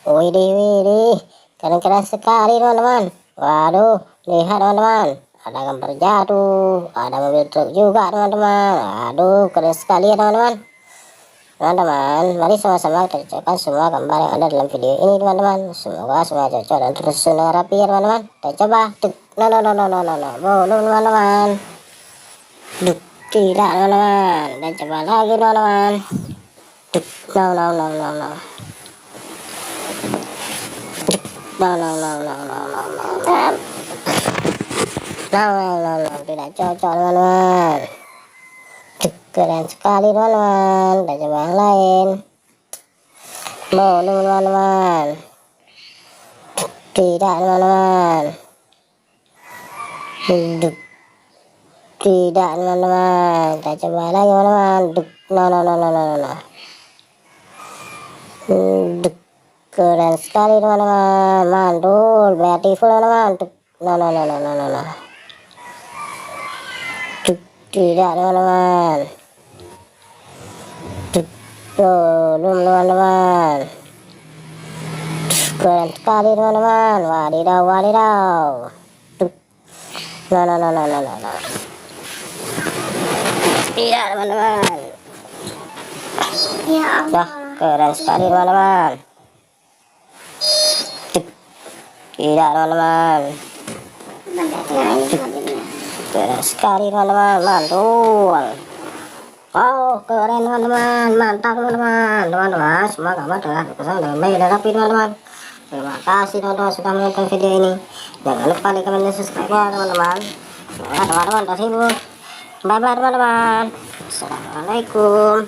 Widih, keren-keren sekali teman-teman. Waduh, lihat teman-teman, ada gambar jatuh, ada mobil truk juga teman-teman. Aduh, keren sekali ya teman-teman. Teman-teman, mari sama-sama kita cocokkan semua gambar yang ada dalam video ini teman-teman. Semoga semua cocok dan tersusun rapi ya teman-teman. Kita coba. Tuk, no, belum teman-teman. Duk, tidak teman-teman. Dan coba lagi teman-teman. Duk, no. Tidak cocok teman-teman. Keren sekali teman-teman. Kita coba yang lain. Belum teman-teman. Tidak teman-teman. Tidak teman-teman. Kita coba lagi teman-teman. No. Keren sekali teman-teman. Mantul, beautiful teman-teman. No. Tidak teman-teman. Belum teman-teman. Keren sekali teman-teman. Wadidaw. No. Tidak teman-teman. Ya Allah. Keren sekali teman-teman. Tidak teman-teman. Keren sekali teman-teman. Mantul. Oh, keren teman-teman. Mantap teman-teman. Semua gambar telah terkesan dengan baik dan rapi teman-teman. Terima kasih teman-teman sudah menonton video ini. Jangan lupa like, comment, dan subscribe-nya teman-teman. Semoga teman-teman terhibur. Bye-bye teman-teman. Assalamualaikum.